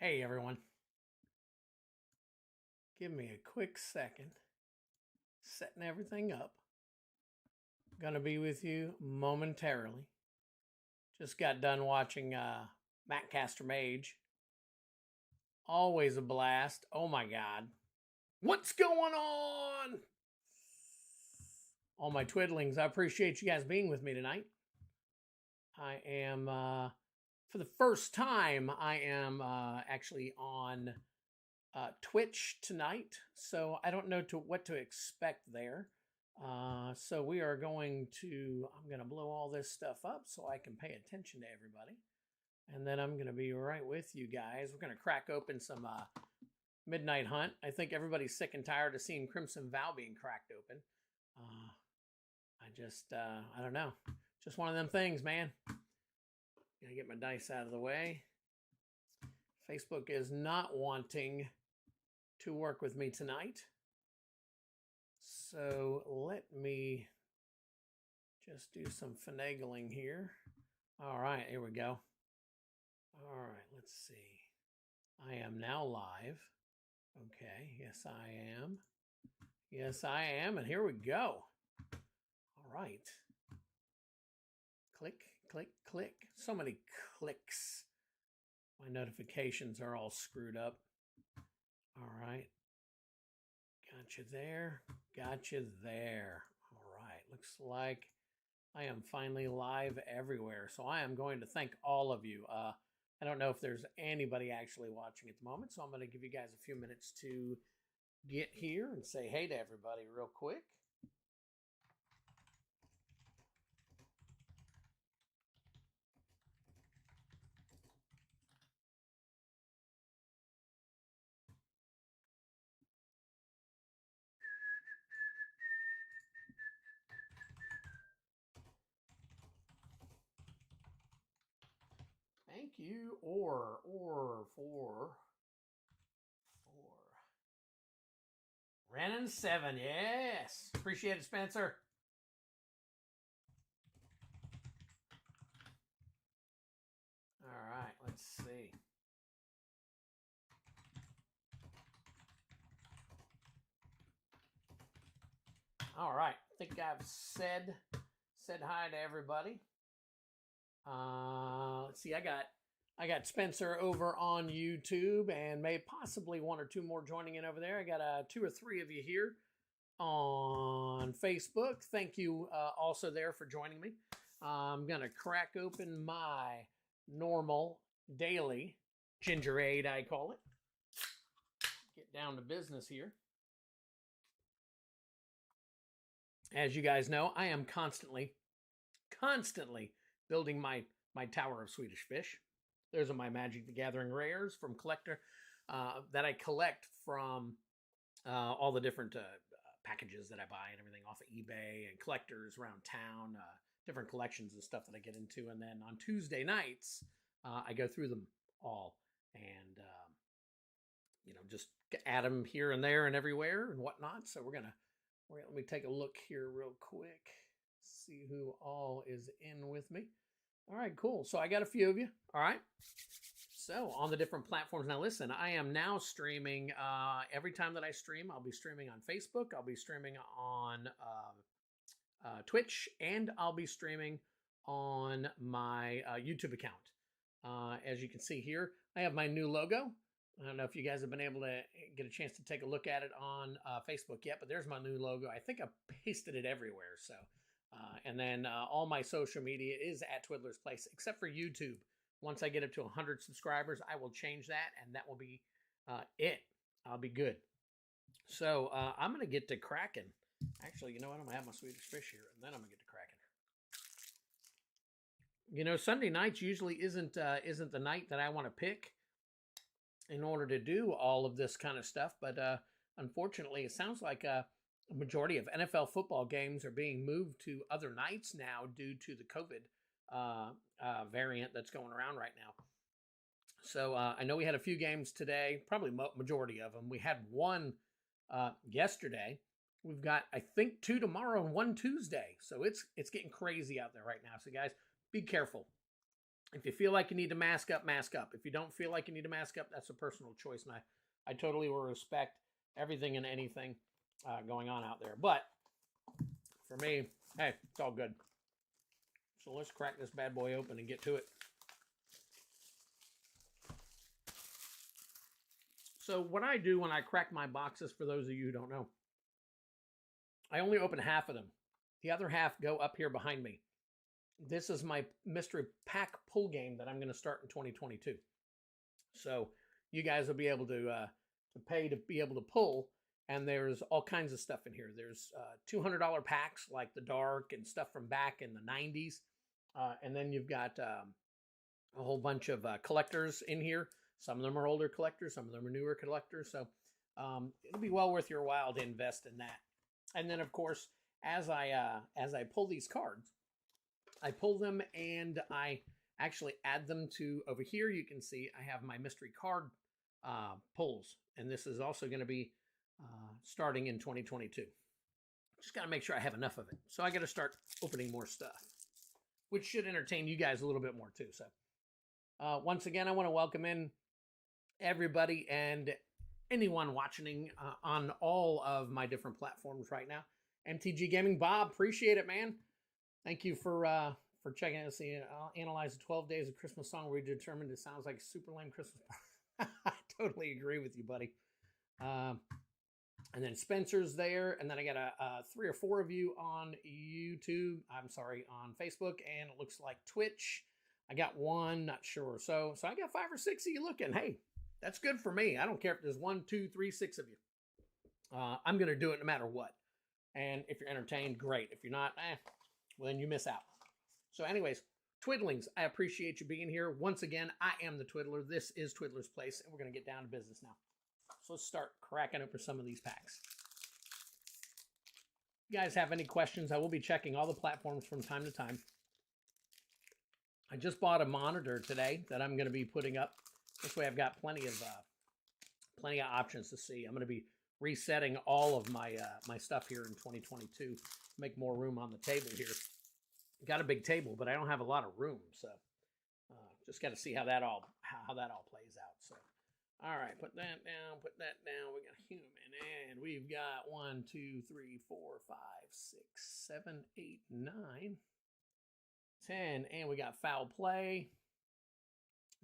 Hey everyone, give me a quick second. Setting everything up. Gonna be with you momentarily. Just got done watching Matt Caster Mage. Always a blast. Oh my god. What's going on? All my twiddlings, I appreciate you guys being with me tonight. I am, for the first time, I am actually on Twitch tonight, so I don't know what to expect there. So we are going to, I'm going to blow all this stuff up so I can pay attention to everybody. And then I'm going to be right with you guys. We're going to crack open some Midnight Hunt. I think everybody's sick and tired of seeing Crimson Vow being cracked open. I don't know. Just one of them things, man. Gotta get my dice out of the way. Facebook is not wanting to work with me tonight. So let me just do some finagling here. All right, here we go. All right, let's see. I am now live. Okay, yes I am. Yes I am, and here we go. All right. Click, click, click. So many clicks. My notifications are all screwed up. All right. Got you there. Got you there. All right. Looks like I am finally live everywhere. So I am going to thank all of you. I don't know if there's anybody actually watching at the moment, so I'm going to give you guys a few minutes to get here and say hey to everybody real quick. Thank you, for Renan 7. Yes, appreciate it, Spencer. All right, let's see. All right, I think I've said hi to everybody. Let's see. I got Spencer over on YouTube, and may possibly one or two more joining in over there. I got 2 or 3 of you here on Facebook. Thank you also there for joining me. I'm gonna crack open my normal daily ginger aid, I call it. Get down to business here. As you guys know, I am constantly building my tower of Swedish fish. Those are my Magic the Gathering rares from collector that I collect from all the different packages that I buy and everything off of eBay and collectors around town, different collections and stuff that I get into. And then on Tuesday nights, I go through them all and, just add them here and there and everywhere and whatnot. So let me take a look here real quick, see who all is in with me. All right, cool. So I got a few of you. All right. So on the different platforms. Now listen, I am now streaming. Every time that I stream, I'll be streaming on Facebook. I'll be streaming on Twitch. And I'll be streaming on my YouTube account. As you can see here, I have my new logo. I don't know if you guys have been able to get a chance to take a look at it on Facebook yet, but there's my new logo. I think I pasted it everywhere. So, and then all my social media is at Twiddler's Place, except for YouTube. Once I get up to 100 subscribers, I will change that, and that will be it. I'll be good. So I'm going to get to cracking. Actually, you know what? I'm going to have my Swedish fish here, and then I'm going to get to cracking. Sunday nights usually isn't the night that I want to pick in order to do all of this kind of stuff. But unfortunately, it sounds like a majority of NFL football games are being moved to other nights now due to the COVID variant that's going around right now. So I know we had a few games today, probably majority of them. We had one yesterday. We've got, I think, 2 tomorrow and 1 Tuesday. So it's getting crazy out there right now. So guys, be careful. If you feel like you need to mask up, mask up. If you don't feel like you need to mask up, that's a personal choice, and I totally will respect everything and anything going on out there. But for me, hey, it's all good. So let's crack this bad boy open and get to it. So what I do when I crack my boxes, for those of you who don't know, I only open half of them. The other half go up here behind me. This is my mystery pack pull game that I'm going to start in 2022. So you guys will be able to pay to be able to pull, and there's all kinds of stuff in here. There's $200 packs like the Dark and stuff from back in the 90s. And then you've got a whole bunch of collectors in here. Some of them are older collectors, some of them are newer collectors. So it'll be well worth your while to invest in that. And then, of course, as I pull these cards, I pull them and I actually add them to over here. You can see I have my mystery card pulls, and this is also going to be starting in 2022. Just got to make sure I have enough of it. So I got to start opening more stuff, which should entertain you guys a little bit more too. So once again, I want to welcome in everybody and anyone watching on all of my different platforms right now. MTG Gaming Bob, appreciate it, man. Thank you for checking out. See, I'll analyze the 12 Days of Christmas song where we determined it sounds like a super lame Christmas. I totally agree with you, buddy. And then Spencer's there, and then I got 3 or 4 of you on YouTube. I'm sorry, on Facebook, and it looks like Twitch. I got 1, not sure. So I got 5 or 6 of you looking. Hey, that's good for me. I don't care if there's 1, 2, 3, 6 of you. I'm gonna do it no matter what. And if you're entertained, great. If you're not, well, then you miss out. So anyways, Twiddlings, I appreciate you being here. Once again, I am the Twiddler. This is Twiddler's Place, and we're going to get down to business now. So let's start cracking open some of these packs. If you guys have any questions, I will be checking all the platforms from time to time. I just bought a monitor today that I'm going to be putting up. This way I've got plenty of options to see. I'm going to be resetting all of my my stuff here in 2022. Make more room on the table here. Got a big table, but I don't have a lot of room, so just got to see how that all plays out. So, all right, put that down. We got human, and we've got 1, 2, 3, 4, 5, 6, 7, 8, 9, 10, and we got foul play.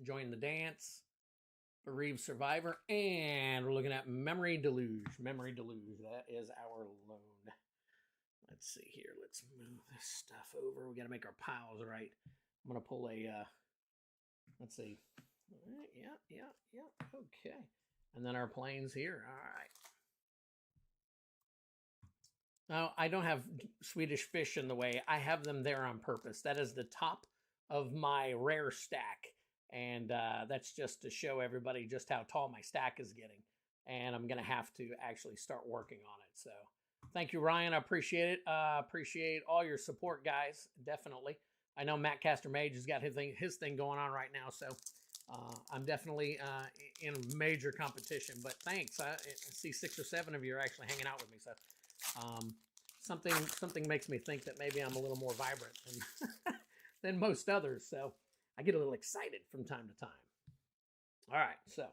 Join the dance. Bereaved survivor, and we're looking at memory deluge. Memory deluge. That is our loan. Let's see here. Let's move this stuff over. We got to make our piles right. I'm going to pull a, let's see. All right, yeah. Okay. And then our planes here. All right. Now, I don't have Swedish fish in the way. I have them there on purpose. That is the top of my rare stack. And that's just to show everybody just how tall my stack is getting. And I'm going to have to actually start working on it. So thank you, Ryan. I appreciate it. Appreciate all your support, guys. Definitely. I know Matt Caster Mage has got his thing going on right now. So I'm definitely in major competition. But thanks. I see 6 or 7 of you are actually hanging out with me. So something makes me think that maybe I'm a little more vibrant than most others. So I get a little excited from time to time. All right, so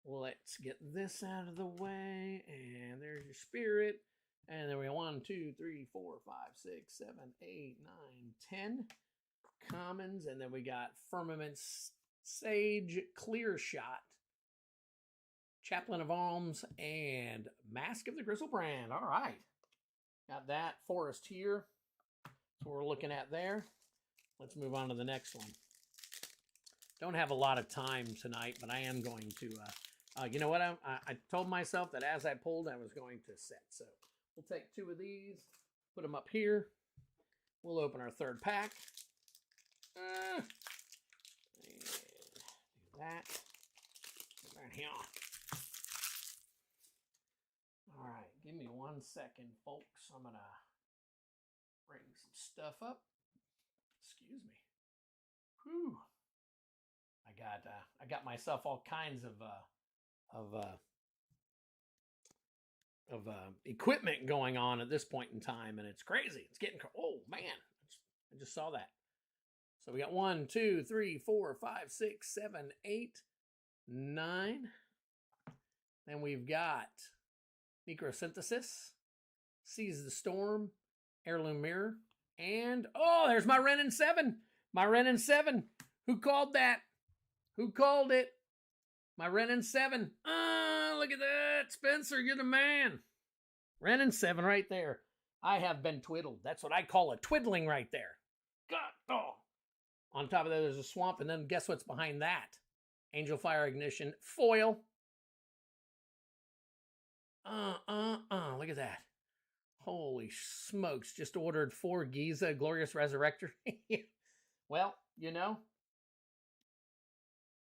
let's get this out of the way. And there's your spirit. And then we have 1, 2, 3, 4, 5, 6, 7, 8, 9, 10 commons. And then we got Firmament Sage, Clear Shot, Chaplain of Alms, and Mask of the Gristlebrand. All right. Got that. Forest here. That's what we're looking at there. Let's move on to the next one. Don't have a lot of time tonight, but I am going to, you know what? I told myself that as I pulled, I was going to set. So we'll take 2 of these, put them up here. We'll open our 3rd pack. And do that. Right here. All right, give me 1 second, folks. I'm going to bring some stuff up. Excuse me. Whew. I got myself all kinds of equipment going on at this point in time, and it's crazy. It's getting, oh man, I just saw that. So we got 1, 2, 3, 4, 5, 6, 7, 8, 9. Then we've got Necrosynthesis, Seize the Storm, Heirloom Mirror, and oh, there's my Renin 7. My Renin 7. Who called that? Who called it? My Renin 7. Oh, look at that. Spencer, you're the man. Renin 7 right there. I have been twiddled. That's what I call a twiddling right there. God, oh. On top of that, there's a swamp, and then guess what's behind that? Angel Fire Ignition foil. Look at that. Holy smokes. Just ordered 4 Giza Glorious Resurrector. Well, you know,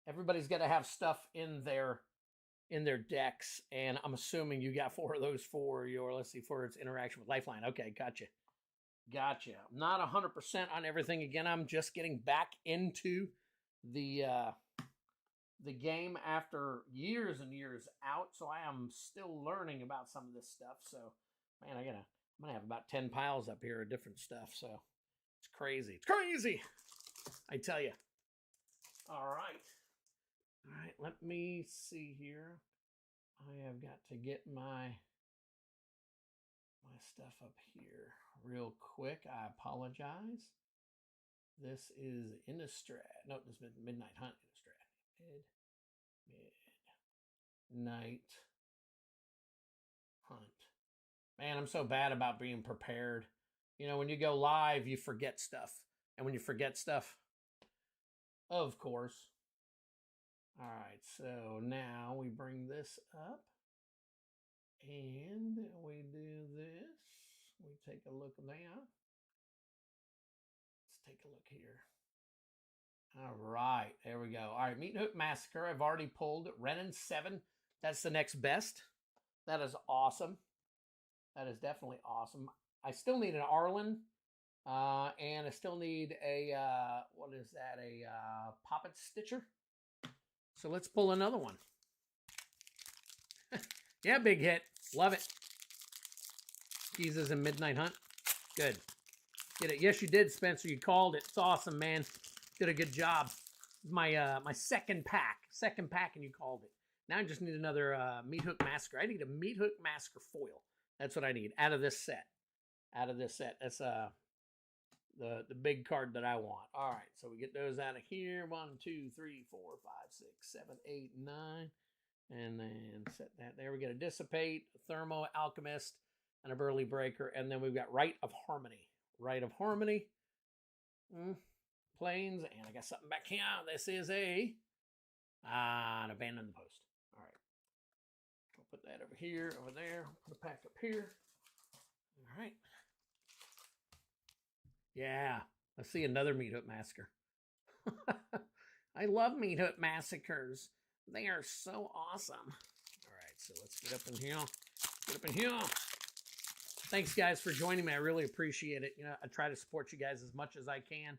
everybody's got to have stuff in their decks, and I'm assuming you got 4 of those for your, let's see, for its interaction with Lifeline. Okay, gotcha. I'm not 100% on everything. Again, I'm just getting back into the game after years and years out, so I am still learning about some of this stuff. So, man, I'm gonna have about 10 piles up here of different stuff. So it's crazy. It's crazy, I tell you. All right. Let me see here. I have got to get my stuff up here real quick. I apologize. This is Innistrad. No, this is Midnight Hunt Innistrad. Midnight Hunt. Man, I'm so bad about being prepared. You know, when you go live, you forget stuff. And when you forget stuff, of course. All right, so now we bring this up. And we do this. We take a look now. Let's take a look here. All right, there we go. All right, Meat Hook Massacre. I've already pulled Renin 7. That's the next best. That is awesome. That is definitely awesome. I still need an Arlen. And I still need a, what is that? A Poppet Stitcher. So let's pull another one. Yeah, big hit. Love it. Jesus and Midnight Hunt. Good. Get it. Yes, you did, Spencer. You called it. It's awesome, man. Did a good job. My my second pack, and you called it. Now I just need another Meat Hook Massacre. I need a Meat Hook Massacre foil. That's what I need out of this set. That's the big card that I want. All right, so we get those out of here. 1, 2, 3, 4, 5, 6, 7, 8, 9, and then set that there. We get a Dissipate, a Thermo Alchemist, and a Burly Breaker, and then we've got Rite of Harmony. Planes, and I got something back here. This is an Abandon the Post. All right. I'll put that over here, over there. Put a pack up here. All right. Yeah. Let's see another Meat Hook Massacre. I love Meat Hook Massacres. They are so awesome. All right, so let's get up in here. Thanks, guys, for joining me. I really appreciate it. You know, I try to support you guys as much as I can.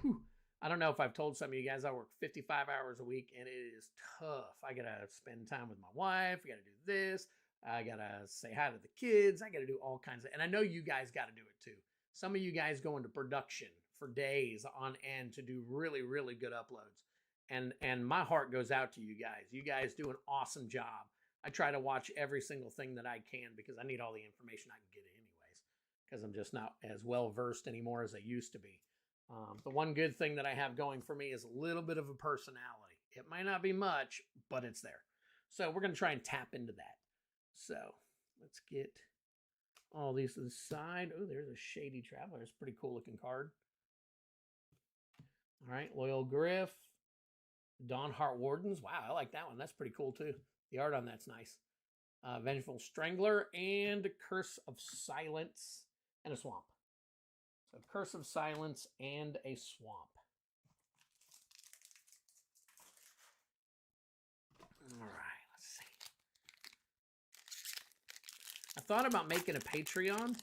Whew. I don't know if I've told some of you guys I work 55 hours a week, and it is tough. I got to spend time with my wife. I got to do this. I got to say hi to the kids. I got to do all kinds of, and I know you guys got to do it too. Some of you guys go into production for days on end to do really, really good uploads. And my heart goes out to you guys. You guys do an awesome job. I try to watch every single thing that I can because I need all the information I can get anyways, because I'm just not as well versed anymore as I used to be. The one good thing that I have going for me is a little bit of a personality. It might not be much, but it's there. So we're going to try and tap into that. So let's get all these to the side. Oh, there's a Shady Traveler. It's a pretty cool looking card. All right, Loyal Griff. Dawnheart Wardens. Wow, I like that one. That's pretty cool too. The art on that's nice. Vengeful Strangler and Curse of Silence and a Swamp. So Curse of Silence and a Swamp. All right, let's see. I thought about making a Patreon,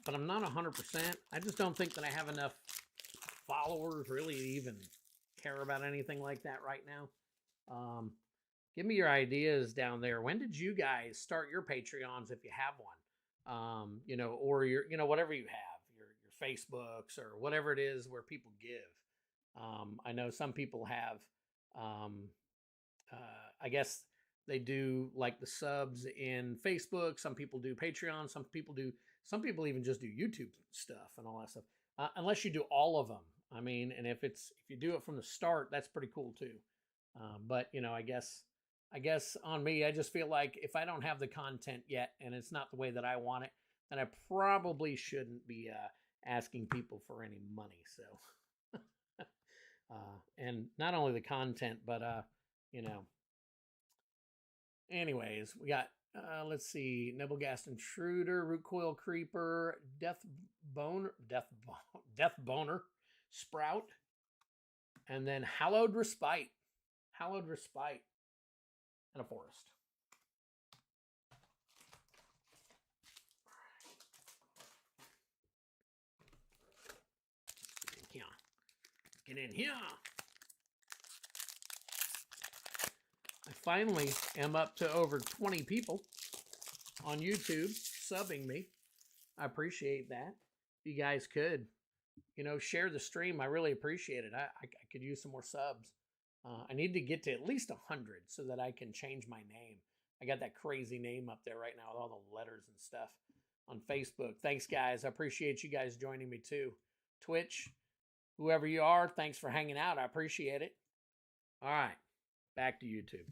but I'm not 100%. I just don't think that I have enough followers really to even care about anything like that right now. Give me your ideas down there. When did you guys start your Patreons if you have one? You know, or your, you know, whatever you have, your Facebooks or whatever it is where people give. I know some people have, I guess they do like the subs in Facebook. Some people do Patreon. Some people even just do YouTube stuff and all that stuff. Unless you do all of them. I mean, and if you do it from the start, that's pretty cool too. But you know, I guess on me, I just feel like if I don't have the content yet and it's not the way that I want it, then I probably shouldn't be asking people for any money. So, and not only the content, but you know. Anyways, we got let's see, Nebelgast Intruder, Root Coil Creeper, Death Boner, Sprout, and then Hallowed Respite, and a Forest. Get in here. I finally am up to over 20 people on YouTube subbing me. I appreciate that. If you guys could, you know, share the stream. I really appreciate it. I could use some more subs. I need to get to at least 100 so that I can change my name. I got that crazy name up there right now with all the letters and stuff on Facebook. Thanks, guys. I appreciate you guys joining me too. Twitch, whoever you are, thanks for hanging out. I appreciate it. All right, back to YouTube.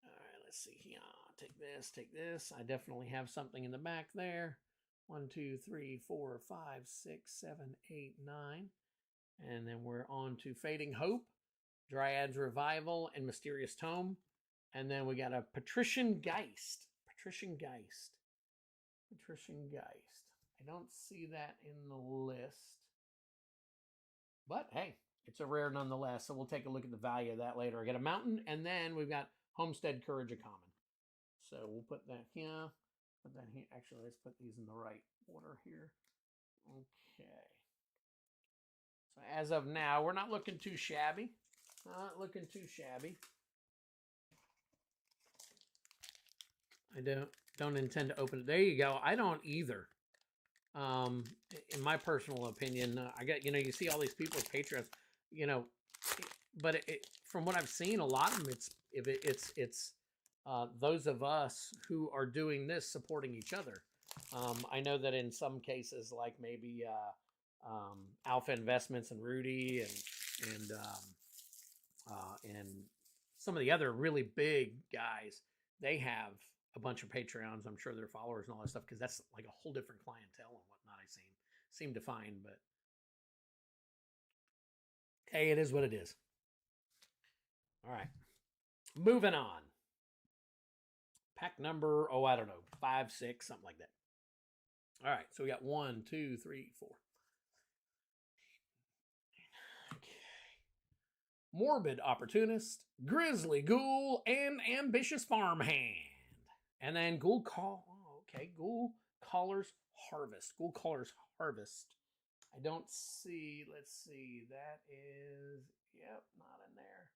All right, let's see here. Take this. I definitely have something in the back there. 1, 2, 3, 4, 5, 6, 7, 8, 9. And then we're on to Fading Hope, Dryad's Revival, and Mysterious Tome. And then we got a Patrician Geist. I don't see that in the list. But hey, it's a rare nonetheless, so we'll take a look at the value of that later. I got a Mountain, and then we've got Homestead Courage, a common. So we'll put that here. Put that here. Actually, let's put these in the right order here. Okay. So as of now, we're not looking too shabby. I don't intend to open it. There you go. I don't either. In my personal opinion, I got, you know, you see all these people with Patreons, you know, but from what I've seen, a lot of them, it's those of us who are doing this supporting each other. I know that in some cases, like maybe Alpha Investments and Rudy and some of the other really big guys, they have a bunch of Patreons. I'm sure they're followers and all that stuff, because that's like a whole different clientele and whatnot. I seem to find, but hey, it is what it is. All right, moving on. Pack number, I don't know, 5, 6, something like that. All right, so we got 1, 2, 3, 4. Okay. Morbid Opportunist, Grizzly Ghoul, and Ambitious Farmhand. And then Ghoul Caller's Harvest. I don't see, let's see, that is, yep, not in there.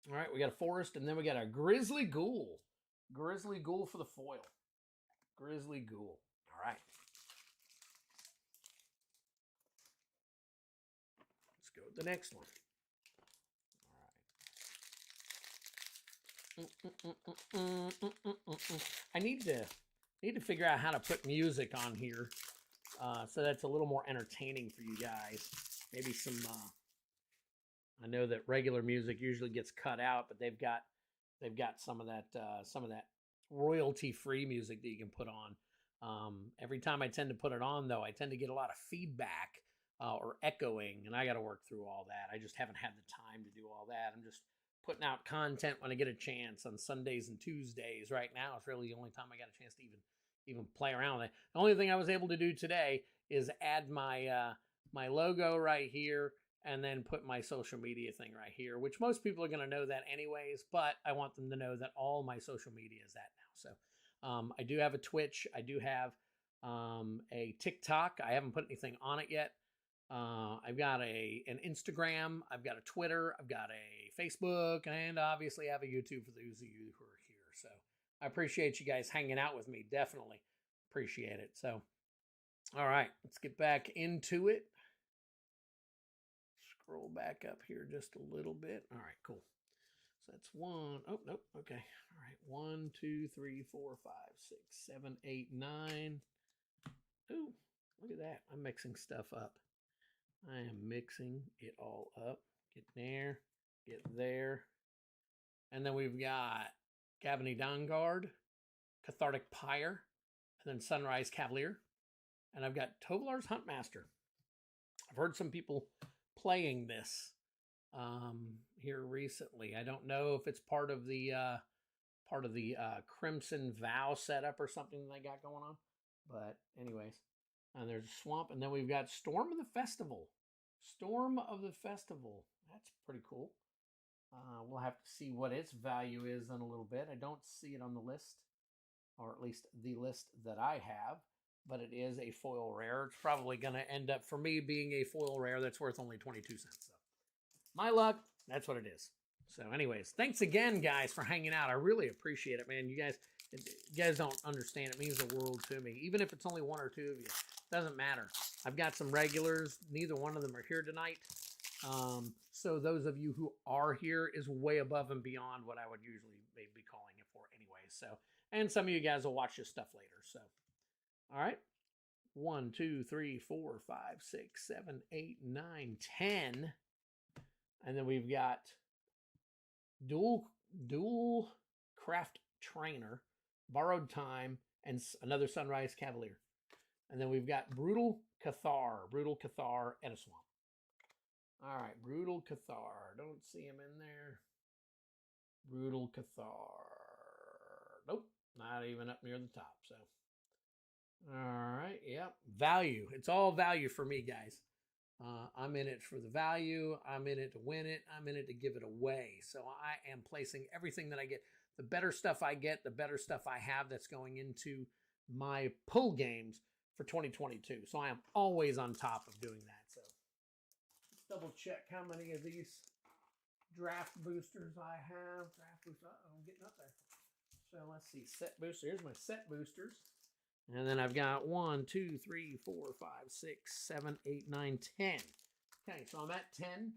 All right, we got a Forest, and then we got a Grizzly Ghoul. Grizzly Ghoul for the foil. Grizzly Ghoul. All right. Let's go with the next one. I need to figure out how to put music on here, so that's a little more entertaining for you guys. Maybe some. I know that regular music usually gets cut out, but they've got some of that royalty-free music that you can put on. Every time I tend to put it on, though, I tend to get a lot of feedback or echoing, and I got to work through all that. I just haven't had the time to do all that. I'm just putting out content when I get a chance on Sundays and Tuesdays. Right now, it's really the only time I got a chance to even play around with it. The only thing I was able to do today is add my my logo right here, and then put my social media thing right here, which most people are going to know that anyways, but I want them to know that all my social media is that now. So I do have a Twitch. I do have a TikTok. I haven't put anything on it yet. I've got an Instagram. I've got a Twitter. I've got a Facebook, and obviously I have a YouTube for those of you who are here. So I appreciate you guys hanging out with me. Definitely appreciate it. So All right, let's get back into it. Scroll back up here just a little bit. All right, cool. So that's one. Oh, nope. Okay. All right. 1, 2, 3, 4, 5, 6, 7, 8, 9. Ooh, look at that. I'm mixing stuff up. I am mixing it all up. Get there, get there. And then we've got Gabony Dawnguard, Cathartic Pyre, and then Sunrise Cavalier. And I've got Tovolar's Huntmaster. I've heard some people playing this here recently. I don't know if it's part of the Crimson Vow setup or something they got going on. But anyways, there's a swamp, and then we've got Storm of the Festival. Storm of the Festival. That's pretty cool. We'll have to see what its value is in a little bit. I don't see it on the list, or at least the list that I have, but it is a foil rare. It's probably going to end up, for me, being a foil rare that's worth only 22 cents. So, my luck, that's what it is. So anyways, thanks again, guys, for hanging out. I really appreciate it, man. You guys don't understand. It means the world to me. Even if it's only one or two of you, it doesn't matter. I've got some regulars. Neither one of them are here tonight. So those of you who are here is way above and beyond what I would usually be calling it for anyway. So, and some of you guys will watch this stuff later. So, all right. 1, 2, 3, 4, 5, 6, 7, 8, 9, 10. And then we've got dual craft trainer, borrowed time, and another Sunrise Cavalier. And then we've got brutal Cathar, and a swamp. All right, brutal Cathar. Don't see him in there. Brutal Cathar. Nope, not even up near the top. So, all right, yep. Value. It's all value for me, guys. I'm in it for the value. I'm in it to win it. I'm in it to give it away. So I am placing everything that I get. The better stuff I get, the better stuff I have that's going into my pull games for 2022. So I am always on top of doing that. So let's double check how many of these draft boosters I have. Draft boosters. I'm getting up there. So let's see. Set booster. Here's my set boosters. And then I've got 1, 2, 3, 4, 5, 6, 7, 8, 9, 10. Okay, so I'm at 10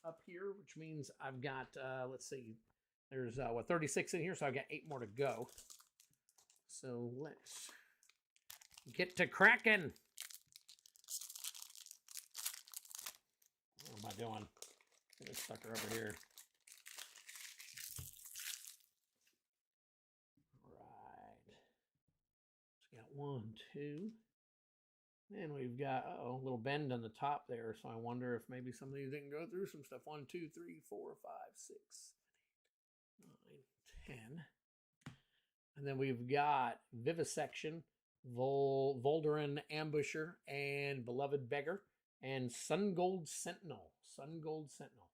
up here, which means I've got, let's see, there's, 36 in here, so I've got 8 more to go. So let's get to cracking. What am I doing? Get this sucker over here. One, two. And we've got, a little bend on the top there. So I wonder if maybe some of these didn't go through some stuff. 1, 2, 3, 4, 5, 6, 7, 8, 9, 10. And then we've got Vivisection, Volduran Ambusher, and Beloved Beggar, and Sungold Sentinel. Sungold Sentinel.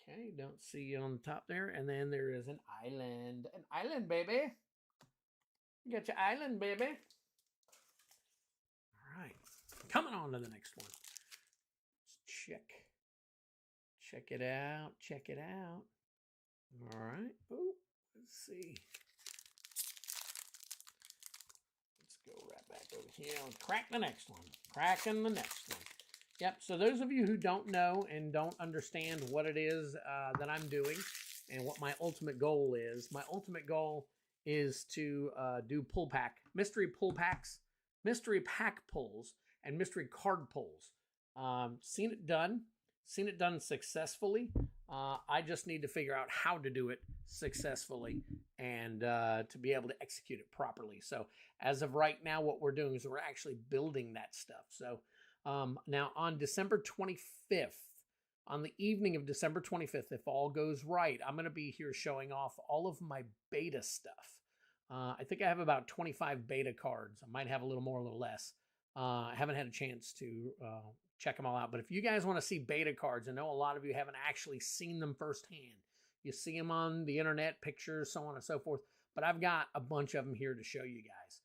Okay, don't see you on the top there. And then there is an island. An island, baby. You got your island, baby. All right. Coming on to the next one. Let's check. Check it out. Check it out. All right. Oh, let's see. Let's go right back over here and crack the next one. Cracking the next one. Yep. So those of you who don't know and don't understand what it is that I'm doing and what my ultimate goal is, my ultimate goal is to do pull pack, mystery pull packs, mystery pack pulls, and mystery card pulls. Seen it done successfully. I just need to figure out how to do it successfully and to be able to execute it properly. So as of right now, what we're doing is we're actually building that stuff. So now on December 25th, on the evening of December 25th, if all goes right, I'm going to be here showing off all of my beta stuff. I think I have about 25 beta cards. I might have a little more, a little less. I haven't had a chance to check them all out. But if you guys want to see beta cards, I know a lot of you haven't actually seen them firsthand. You see them on the internet, pictures, so on and so forth. But I've got a bunch of them here to show you guys.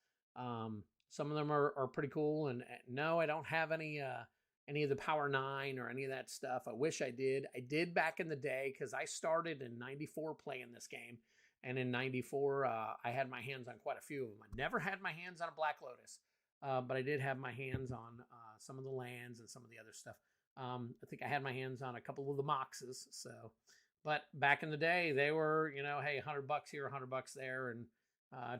Some of them are pretty cool. And no, I don't have any of the Power 9 or any of that stuff. I wish I did. I did back in the day because I started in 94 playing this game. And in 94, I had my hands on quite a few of them. I never had my hands on a Black Lotus. but I did have my hands on some of the lands and some of the other stuff. I think I had my hands on a couple of the Moxes. So, but back in the day, they were, you know, hey, $100 here, $100 there, and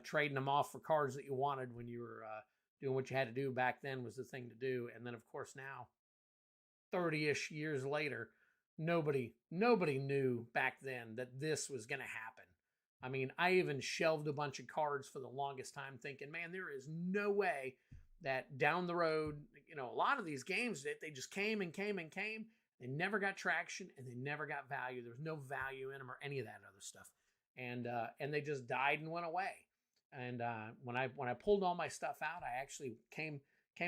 trading them off for cards that you wanted when you were doing what you had to do back then was the thing to do. And then, of course, now, 30-ish years later, nobody knew back then that this was going to happen. I mean, I even shelved a bunch of cards for the longest time thinking, man, there is no way that down the road, you know, a lot of these games, they just came and came and came. They never got traction and they never got value. There was no value in them or any of that other stuff. And they just died and went away. And when I pulled all my stuff out, I actually came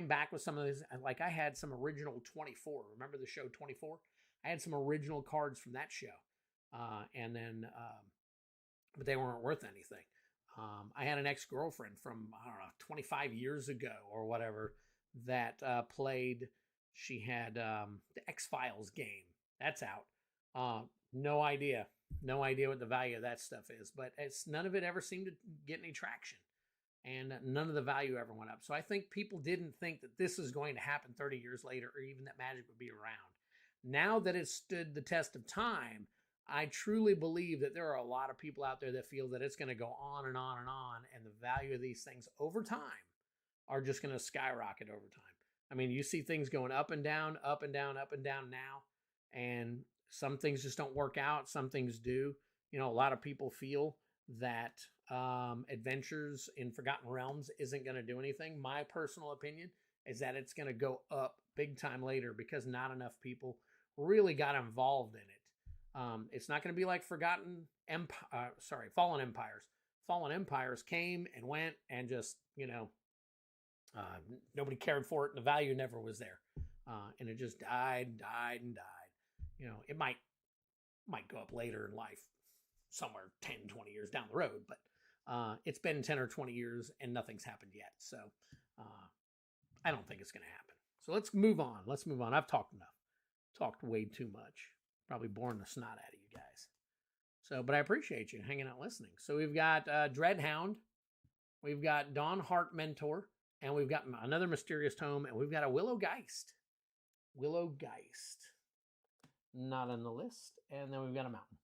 back with some of these. Like I had some original 24. Remember the show 24? I had some original cards from that show. But they weren't worth anything. I had an ex-girlfriend from, I don't know, 25 years ago or whatever that played. She had the X-Files game. That's out. No idea what the value of that stuff is, but none of it ever seemed to get any traction, and none of the value ever went up. So I think people didn't think that this is going to happen 30 years later, or even that Magic would be around. Now that it's stood the test of time, I truly believe that there are a lot of people out there that feel that it's going to go on and on and on, and the value of these things over time are just going to skyrocket over time. I mean, you see things going up and down, up and down, up and down now, and some things just don't work out. Some things do. You know, a lot of people feel that Adventures in Forgotten Realms isn't going to do anything. My personal opinion is that it's going to go up big time later because not enough people really got involved in it. It's not going to be like Fallen Empires. Fallen Empires came and went and just, you know, nobody cared for it and the value never was there. And it just died. You know, it might go up later in life, somewhere 10, 20 years down the road, but it's been 10 or 20 years and nothing's happened yet. So I don't think it's going to happen. So let's move on. I've talked enough. Talked way too much. Probably boring the snot out of you guys. So, but I appreciate you hanging out listening. So we've got Dreadhound, we've got Dawn Heart Mentor, and we've got another Mysterious Tome, and we've got a Willow Geist. Not on the list. And then we've got a Mountain.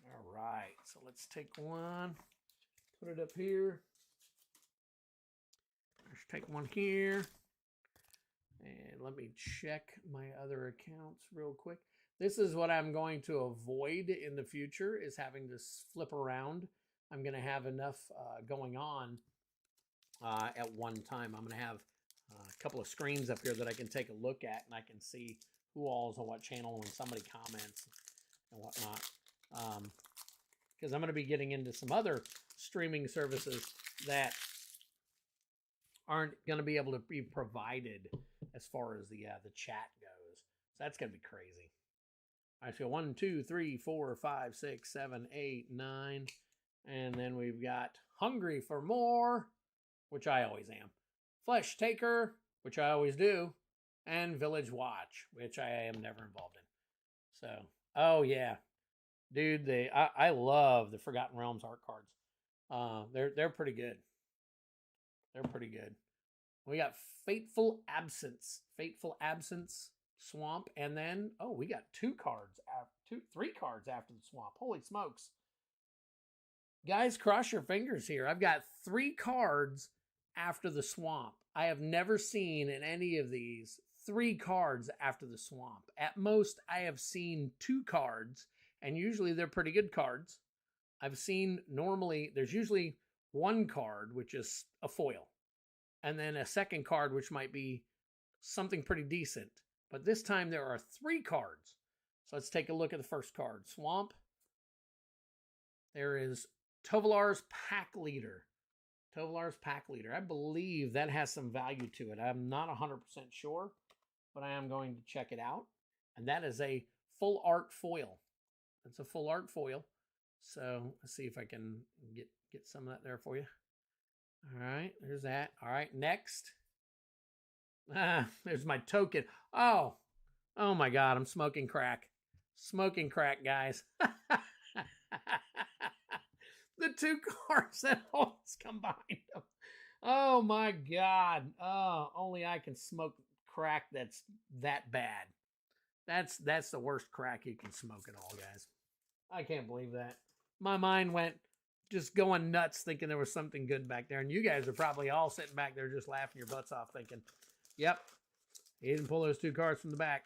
All right. So let's take one, put it up here. Let's take one here. And let me check my other accounts real quick. This is what I'm going to avoid in the future, is having this flip around. I'm going to have enough going on at one time. I'm going to have a couple of screens up here that I can take a look at, and I can see who all's on what channel when somebody comments and whatnot. Because I'm going to be getting into some other streaming services that aren't going to be able to be provided as far as the chat goes. So that's going to be crazy. All right, so 1, 2, 3, 4, 5, 6, 7, 8, 9. And then we've got Hungry for More, which I always am. Flesh Taker, which I always do. And Village Watch, which I am never involved in. So, oh yeah. Dude, I love the Forgotten Realms art cards. They're pretty good. We got Fateful Absence, Swamp, and then we got 3 cards after the Swamp. Holy smokes. Guys, cross your fingers here. I've got 3 cards after the Swamp. I have never seen in any of these 3 cards after the Swamp. At most, I have seen 2 cards, and usually they're pretty good cards. I've seen normally, there's usually 1 card, which is a foil, and then a second card, which might be something pretty decent. But this time there are 3 cards. So let's take a look at the first card. Swamp. There is Tovolar's Pack Leader. I believe that has some value to it. I'm not 100% sure, but I am going to check it out. And that is a full art foil. It's a full art foil. So let's see if I can get some of that there for you. All right, there's that. All right, next. There's my token. Oh my God, I'm smoking crack. Guys. The 2 cards that always combine them. Oh my God. Oh, only I can smoke crack that's that bad. That's the worst crack you can smoke at all, guys. I can't believe that. My mind went just going nuts thinking there was something good back there. And you guys are probably all sitting back there just laughing your butts off thinking, yep, he didn't pull those 2 cards from the back.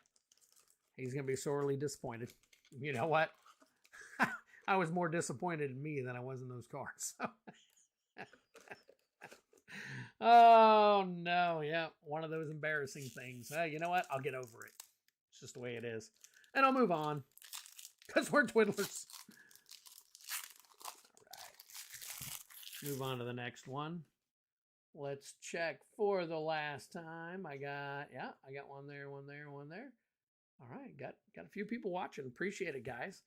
He's going to be sorely disappointed. You know what? I was more disappointed in me than I was in those cards. Oh, no. Yeah, one of those embarrassing things. You know what? I'll get over it. It's just the way it is. And I'll move on because we're twiddlers. All right. Move on to the next one. Let's check for the last time. I got one there, one there, one there. All right, got a few people watching. Appreciate it, guys.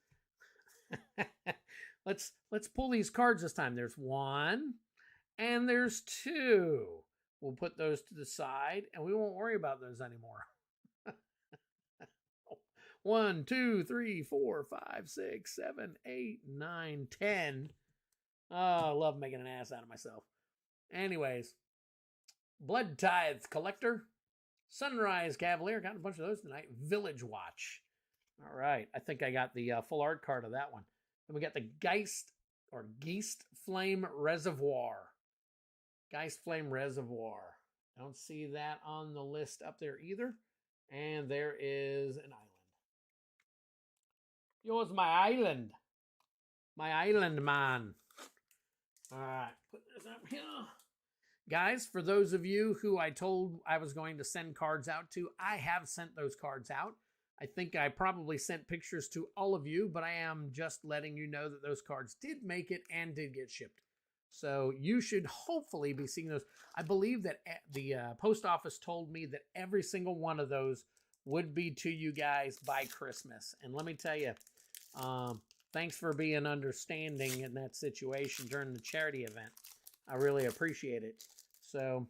let's pull these cards this time. There's 1 and there's 2. We'll put those to the side and we won't worry about those anymore. 1, 2, 3, 4, 5, 6, 7, 8, 9, 10. Oh, I love making an ass out of myself. Anyways, Blood Tithe Collector, Sunrise Cavalier, got a bunch of those tonight. Village Watch. All right, I think I got the full art card of that one. Then we got the Geist Flame Reservoir. Geist Flame Reservoir. Don't see that on the list up there either. And there is an island. Yours, my island. My island man. All right, put this up here. Guys, for those of you who I told I was going to send cards out to, I have sent those cards out. I think I probably sent pictures to all of you, but I am just letting you know that those cards did make it and did get shipped. So you should hopefully be seeing those. I believe that the post office told me that every single one of those would be to you guys by Christmas. And let me tell you, thanks for being understanding in that situation during the charity event. I really appreciate it. So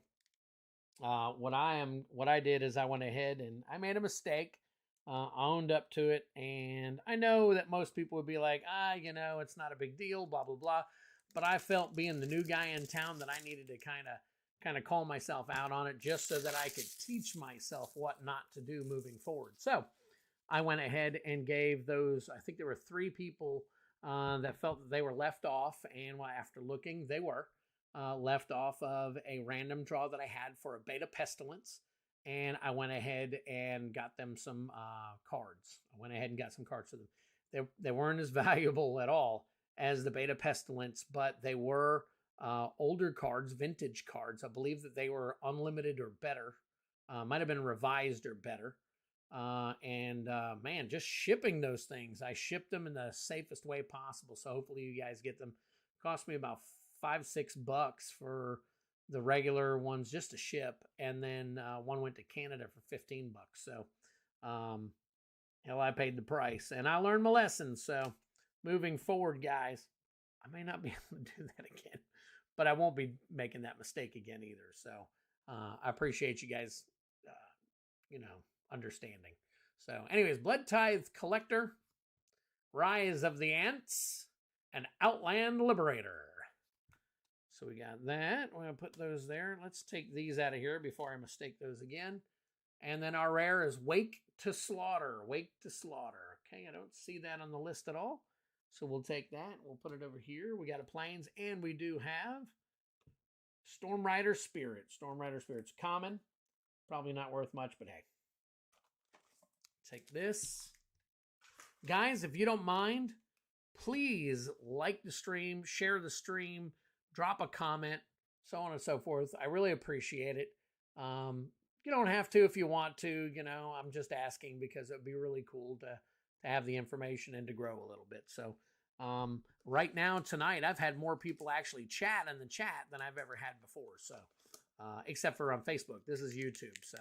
what I did is I went ahead and I made a mistake, owned up to it, and I know that most people would be like, it's not a big deal, blah blah blah. But I felt, being the new guy in town, that I needed to kind of call myself out on it, just so that I could teach myself what not to do moving forward. So I went ahead and gave those. I think there were 3 people that felt that they were left off, and after looking, they were. Left off of a random draw that I had for a Beta Pestilence, and I went ahead and got them some cards. I went ahead and got some cards for them. They weren't as valuable at all as the Beta Pestilence, but they were older cards, vintage cards. I believe that they were unlimited or better. Might have been revised or better. Man, just shipping those things. I shipped them in the safest way possible, so hopefully you guys get them. Cost me about $5-6 for the regular ones just to ship, and then one went to Canada for $15. So hell, I paid the price and I learned my lesson. So moving forward, guys, I may not be able to do that again, but I won't be making that mistake again either. So I appreciate you guys understanding. So anyways, Blood Tithe Collector, Rise of the Ants, and Outland Liberator. So we got that. We're going to put those there. Let's take these out of here before I mistake those again. And then our rare is Wake to Slaughter. Wake to Slaughter. Okay, I don't see that on the list at all. So we'll take that. We'll put it over here. We got a Plains, and we do have Storm Rider Spirit. Storm Rider Spirit's common. Probably not worth much, but hey. Take this. Guys, if you don't mind, please like the stream, share the stream, drop a comment, so on and so forth. I really appreciate it. You don't have to if you want to, I'm just asking because it would be really cool to have the information and to grow a little bit. So right now, tonight, I've had more people actually chat in the chat than I've ever had before. So except for on Facebook. This is YouTube. So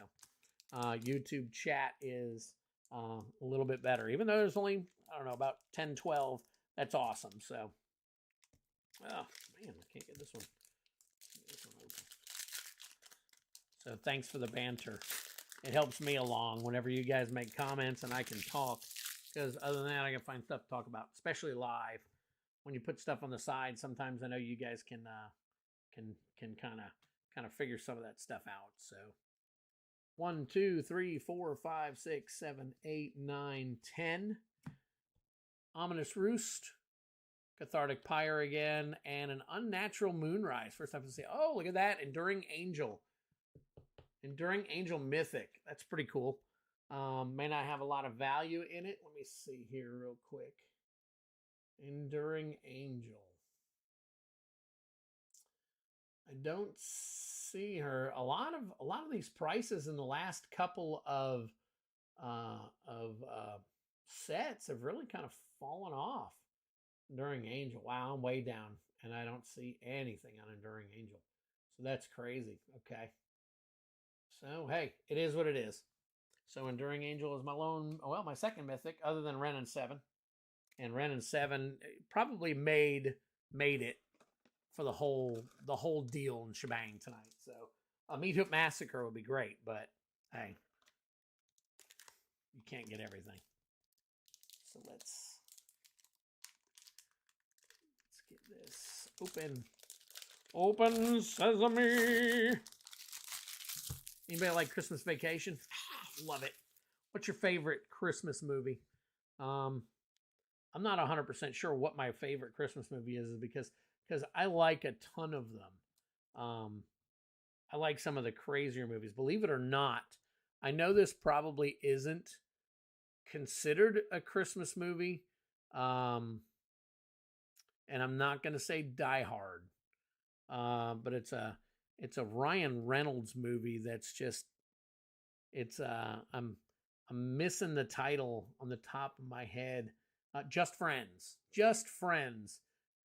YouTube chat is a little bit better. Even though there's only, about 10, 12. That's awesome. So oh, man, I can't get this one. Open. So thanks for the banter. It helps me along whenever you guys make comments and I can talk. Because other than that, I can find stuff to talk about, especially live. When you put stuff on the side, sometimes I know you guys can kind of kind of figure some of that stuff out. So 1, 2, 3, 4, 5, 6, 7, 8, 9, 10. Ominous Roost, Cathartic Pyre again, and an Unnatural Moonrise. First time to see. Oh, look at that. Enduring Angel. Enduring Angel Mythic. That's pretty cool. May not have a lot of value in it. Let me see here real quick. Enduring Angel. I don't see her. A lot of these prices in the last couple of sets have really kind of fallen off. Enduring Angel. Wow, I'm way down, and I don't see anything on Enduring Angel. So that's crazy. Okay. So hey, it is what it is. So Enduring Angel is my second mythic, other than Ren and 7. And Ren and 7 probably made it for the whole deal and shebang tonight. So a Meat Hoop Massacre would be great, but hey, you can't get everything. So let's get this open. Open sesame. Anybody like Christmas Vacation? Love it. What's your favorite Christmas movie? I'm not 100% sure what my favorite Christmas movie is because I like a ton of them. I like some of the crazier movies. Believe it or not, I know this probably isn't considered a Christmas movie. And I'm not going to say Die Hard. But it's a Ryan Reynolds movie that's just, I'm missing the title on the top of my head. Just Friends. Just Friends.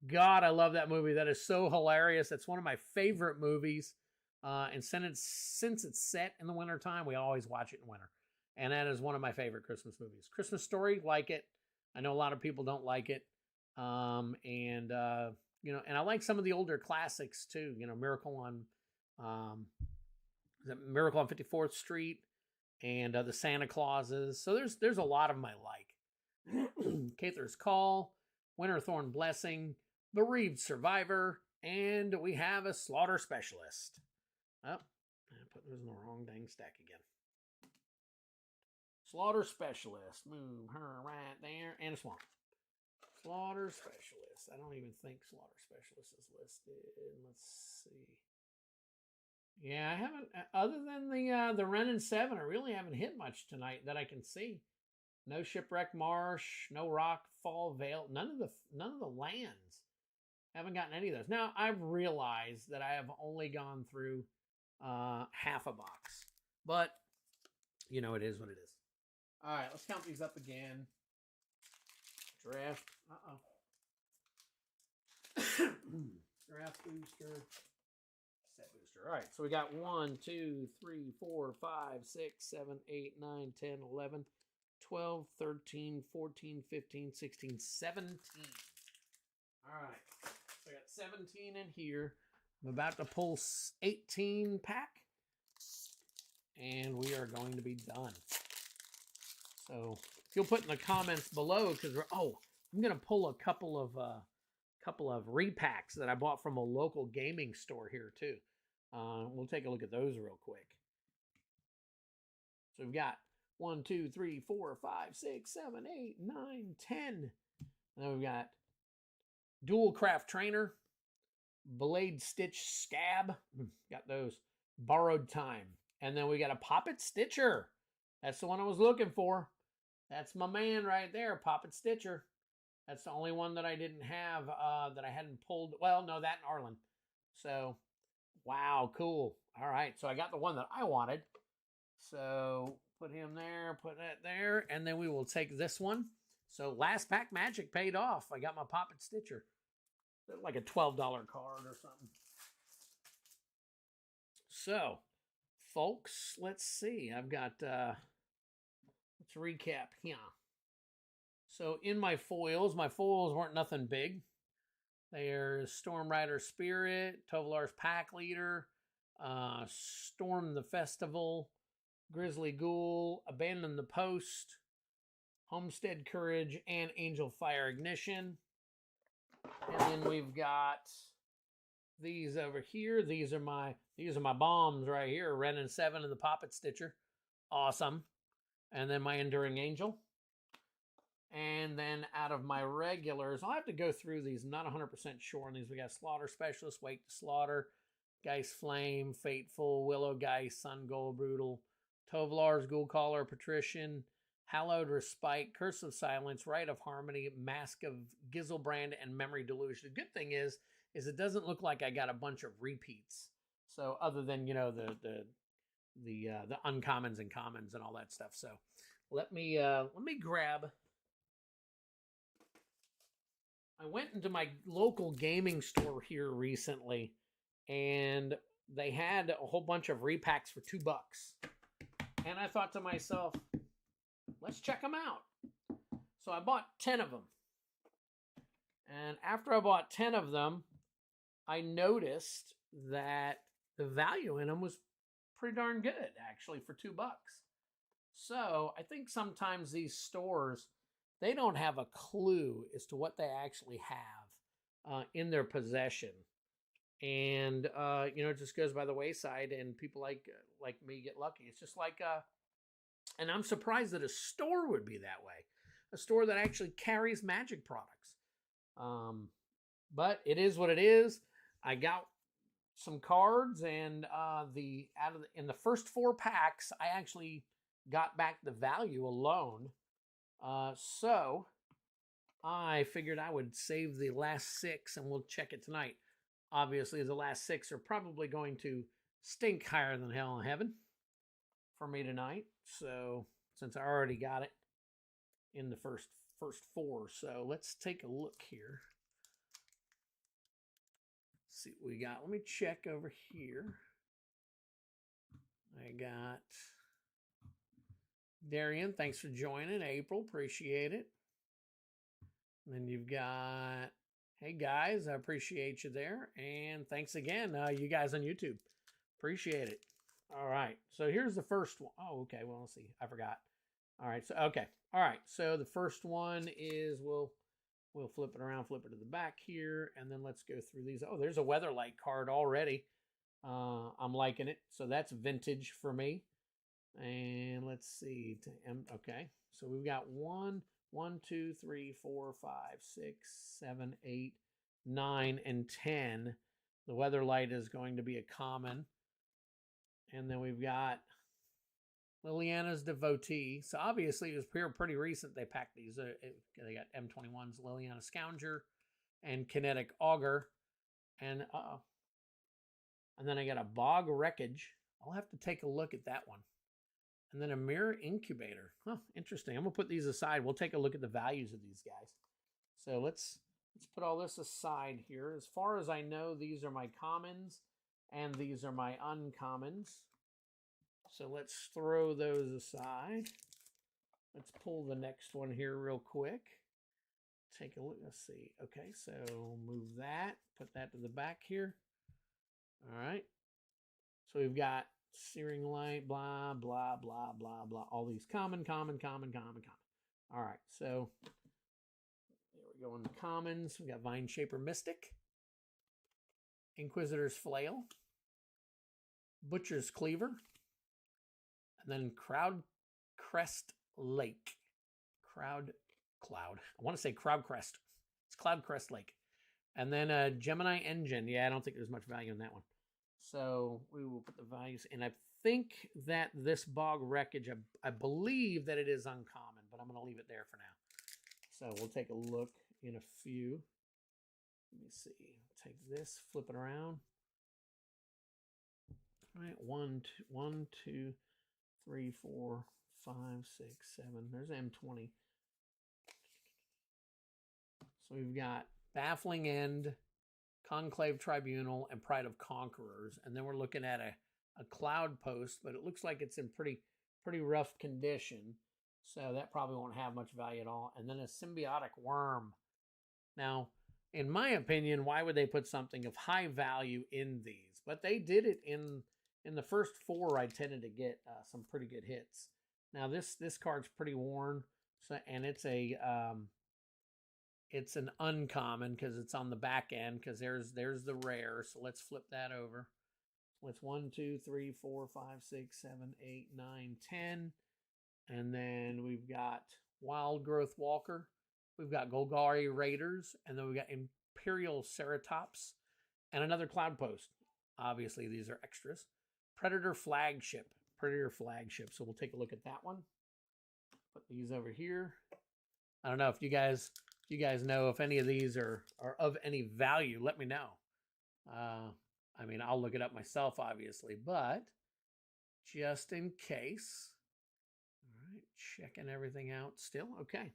God, I love that movie. That is so hilarious. That's one of my favorite movies. And since it's set in the wintertime, we always watch it in winter. And that is one of my favorite Christmas movies. Christmas Story, like it. I know a lot of people don't like it. And I like some of the older classics too. Miracle on 54th Street and the Santa Clauses. So there's a lot of them I like. Cather's Call, Winterthorn Blessing, Bereaved Survivor, and we have a Slaughter Specialist. Oh, I put those in the wrong dang stack again. Slaughter Specialist. Move her right there. And a Swamp. Slaughter Specialist. I don't even think Slaughter Specialist is listed. Let's see. Yeah, I haven't, other than the Ren and 7, I really haven't hit much tonight that I can see. No Shipwreck Marsh, no Rockfall Vale, none of the lands. Haven't gotten any of those. Now, I've realized that I have only gone through half a box. But, it is what it is. All right, let's count these up again. Draft. Draft booster. Set booster. All right, so we got 1, 2, 3, 4, 5, 6, 7, 8, 9, 10, 11, 12, 13, 14, 15, 16, 17. All right, so I got 17 in here. I'm about to pull 18 pack, and we are going to be done. So if you'll put in the comments below, because I'm going to pull a couple of repacks that I bought from a local gaming store here too. We'll take a look at those real quick. So we've got 1, 2, 3, 4, 5, 6, 7, 8, 9, 10. And then we've got Dual Craft Trainer, Blade Stitch Scab. Got those. Borrowed Time. And then we got a Poppet Stitcher. That's the one I was looking for. That's my man right there, Poppet Stitcher. That's the only one that I didn't have, that I hadn't pulled. Well, no, that and Arlen. So, wow, cool. All right, so I got the one that I wanted. So, put him there, put that there, and then we will take this one. So, last pack magic paid off. I got my Poppet Stitcher. Like a $12 card or something. So, folks, let's see. I've got, let's recap here. So in my foils weren't nothing big. There's Storm Rider Spirit, Tovolar's Pack Leader, Storm the Festival, Grizzly Ghoul, Abandon the Post, Homestead Courage, and Angel Fire Ignition. And then we've got these over here. These are my bombs right here. Ren and 7 and the Poppet Stitcher. Awesome. And then my Enduring Angel. And then out of my regulars, I'll have to go through these. I'm not 100% sure on these. We got Slaughter Specialist, Wake to Slaughter, Geist Flame, Fateful, Willow Geist, Sun Gold, Brutal, Tovolar's Ghoul Caller, Patrician, Hallowed Respite, Curse of Silence, Rite of Harmony, Mask of Gizelbrand, and Memory Delusion. The good thing is it doesn't look like I got a bunch of repeats. So other than, you know, the uncommons and commons and all that stuff. So let me grab. I went into my local gaming store here recently, and they had a whole bunch of repacks for $2. And I thought to myself, let's check them out. So I bought 10 of them. And after I bought 10 of them, I noticed that the value in them was pretty darn good, actually, for $2. So I think sometimes these stores, they don't have a clue as to what they actually have in their possession. And, you know, it just goes by the wayside, and people like me get lucky. It's just like, and I'm surprised that a store would be that way. A store that actually carries Magic products. But it is what it is. I got some cards, and in the first 4 packs, I actually got back the value alone. So I figured I would save the last 6, and we'll check it tonight. Obviously, the last 6 are probably going to stink higher than hell in heaven for me tonight. So since I already got it in the first 4, so let's take a look here. See what we got. Let me check over here. I got Darian, thanks for joining. April, appreciate it. And then you've got, hey guys, I appreciate you there. And thanks again, you guys on YouTube. Appreciate it. All right, so here's the first one. Oh, okay, well, let's see. I forgot. All right, so, okay. All right, so the first one is, we'll flip it around, flip it to the back here, and then let's go through these. Oh, there's a Weatherlight card already. I'm liking it. So that's vintage for me. And let's see. Okay, so we've got 1, 2, 3, 4, 5, 6, 7, 8, 9, and 10. The Weatherlight is going to be a common. And then we've got Liliana's Devotee. So obviously it was pretty recent they packed these. They got M21's Liliana Scounger and Kinetic Augur. And and then I got a Bog Wreckage. I'll have to take a look at that one. And then a Mirror Incubator. Huh, interesting. I'm going to put these aside. We'll take a look at the values of these guys. So let's put all this aside here. As far as I know, these are my commons and these are my uncommons. So let's throw those aside. Let's pull the next one here real quick. Take a look. Let's see. Okay, so move that. Put that to the back here. All right. So we've got Searing Light, blah, blah, blah, blah, blah. All these common. All right, so there we go in the commons. We got Vine Shaper Mystic, Inquisitor's Flail, Butcher's Cleaver, and then Crest Lake. Cloud. I want to say Crowdcrest. It's Cloudcrest Lake. And then Gemini Engine. Yeah, I don't think there's much value in that one. So we will put the values in. I think that this Bog Wreckage, I believe that it is uncommon, but I'm going to leave it there for now. So we'll take a look in a few. Let me see. Take this, flip it around. All right, 1, 2, 3, 4, 5, 6, 7. There's M20. So we've got Baffling End, Conclave Tribunal, and Pride of Conquerors. And then we're looking at a Cloud Post, but it looks like it's in pretty rough condition. So that probably won't have much value at all. And then a Symbiotic Worm. Now, in my opinion, why would they put something of high value in these? But they did it in the first 4. I tended to get some pretty good hits. Now this card's pretty worn, so and it's it's an uncommon because it's on the back end, because there's the rare. So let's flip that over. With 1, 2, 3, 4, 5, 6, 7, 8, 9, 10. And then we've got Wild Growth Walker. We've got Golgari Raiders. And then we've got Imperial Ceratops. And another Cloud Post. Obviously, these are extras. Predator Flagship. Predator Flagship. So we'll take a look at that one. Put these over here. I don't know if you guys know if any of these are of any value. Let me know. I mean, I'll look it up myself, obviously, but just in case. All right, checking everything out still. Okay.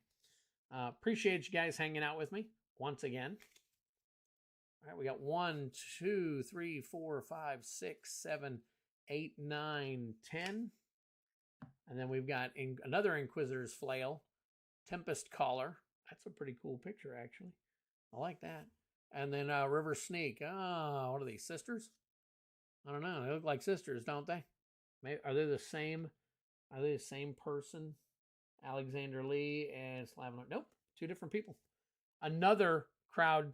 Appreciate you guys hanging out with me once again. All right, we got 1, 2, 3, 4, 5, 6, 7, 8, 9, 10. And then we've got another Inquisitor's Flail, Tempest Caller. That's a pretty cool picture, actually. I like that. And then River Sneak. Oh, what are these, sisters? I don't know. They look like sisters, don't they? Maybe, are they the same? Are they the same person? Alexander Lee and Slavin. Nope, two different people. Another Cloud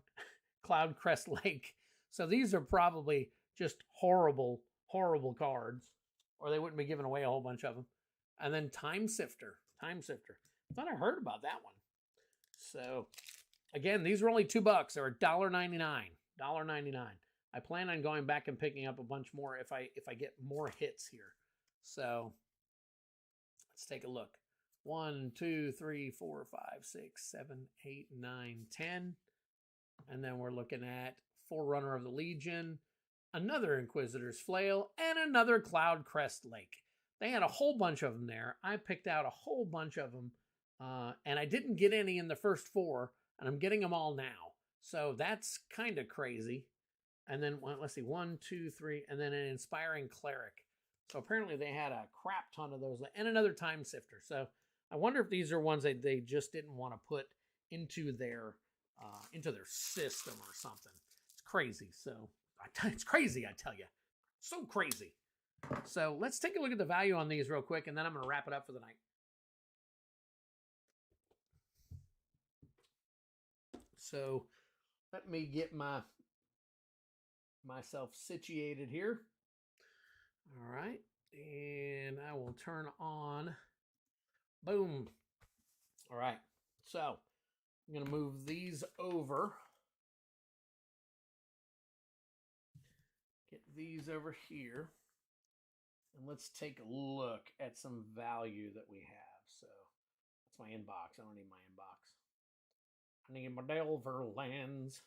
Crest Lake. So these are probably just horrible, horrible cards, or they wouldn't be giving away a whole bunch of them. And then Time Sifter. I thought I heard about that one. So again, these were only $2. They're $1.99. $1.99. I plan on going back and picking up a bunch more if I get more hits here. So let's take a look. 1, 2, 3, 4, 5, 6, 7, 8, 9, 10. And then we're looking at Forerunner of the Legion, another Inquisitor's Flail, and another Cloud Crest Lake. They had a whole bunch of them there. I picked out a whole bunch of them, and I didn't get any in the first 4, and I'm getting them all now. So that's kind of crazy. And then, let's see, 1, 2, 3, and then an Inspiring Cleric. So apparently they had a crap ton of those, and another Time Sifter. So I wonder if these are ones that they just didn't want to put into their system or something. It's crazy. So it's crazy, I tell you. So crazy. So let's take a look at the value on these real quick, and then I'm going to wrap it up for the night. So let me get myself situated here. All right. And I will turn on. Boom. All right. So I'm going to move these over. Get these over here. And let's take a look at some value that we have. So that's my inbox. I don't need my inbox. I need my Delver Lands.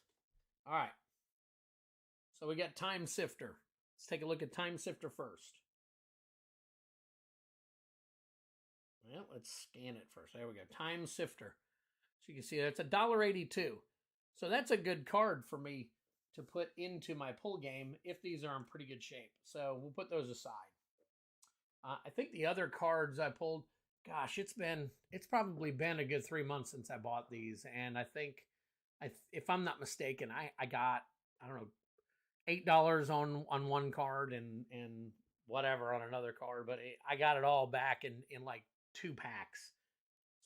All right. So we got Time Sifter. Let's take a look at Time Sifter first. Well, let's scan it first. There we go. Time Sifter. So you can see that's $1.82. So that's a good card for me to put into my pull game if these are in pretty good shape. So we'll put those aside. I think the other cards I pulled, gosh, it's probably been a good 3 months since I bought these. And I think, if I'm not mistaken, I got, I don't know, $8 on one card and whatever on another card. But I got it all back in like 2 packs.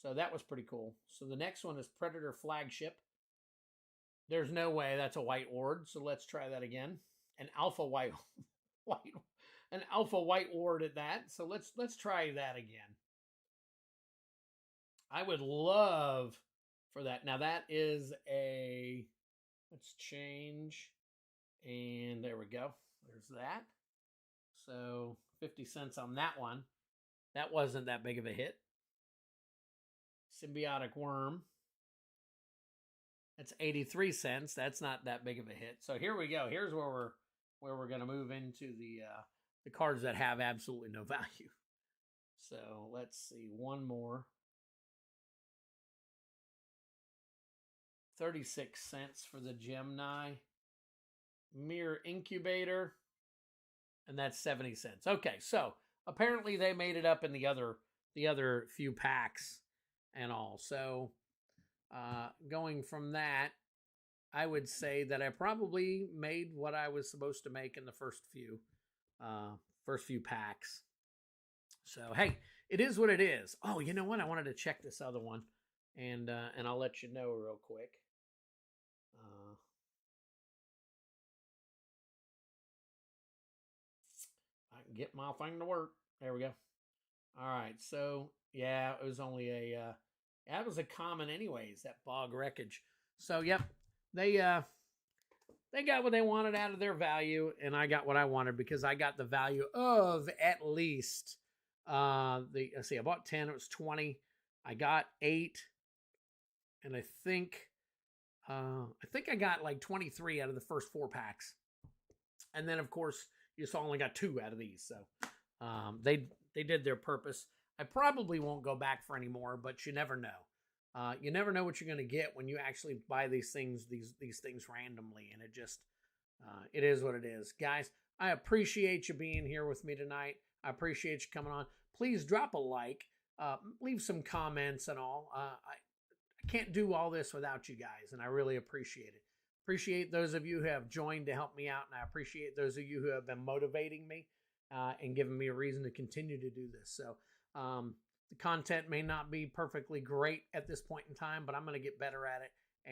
So that was pretty cool. So the next one is Predator Flagship. There's no way that's a white ward. So let's try that again. An alpha white an alpha white ward at that. So let's try that again. I would love for that. Now that is let's change. And there we go. There's that. So 50 cents on that one. That wasn't that big of a hit. Symbiotic Worm. That's 83 cents. That's not that big of a hit. So here we go. Here's where we're going to move into the cards that have absolutely no value. So let's see. One more. 36 cents for the Gemini. Mirror Incubator. And that's 70 cents. Okay, so apparently they made it up in the other few packs and all. So going from that, I would say that I probably made what I was supposed to make in the first few packs. So hey, it is what it is. Oh, you know what? I wanted to check this other one. and I'll let you know real quick. I can get my thing to work. There we go. All right, so yeah, it was only a that was a common anyways, that bog wreckage. So yep, they got what they wanted out of their value, and I got what I wanted because I got the value of at least let's see, I bought 10, it was 20. I got 8, and I think I got like 23 out of the first 4 packs. And then of course you saw only got 2 out of these. So they did their purpose. I probably won't go back for any more, but you never know. You never know what you're going to get when you actually buy these things randomly, and it is what it is. Guys, I appreciate you being here with me tonight. I appreciate you coming on. Please drop a like, leave some comments and all. I can't do all this without you guys, and I really appreciate it. Appreciate those of you who have joined to help me out, and I appreciate those of you who have been motivating me and giving me a reason to continue to do this. So the content may not be perfectly great at this point in time, but I'm going to get better at it.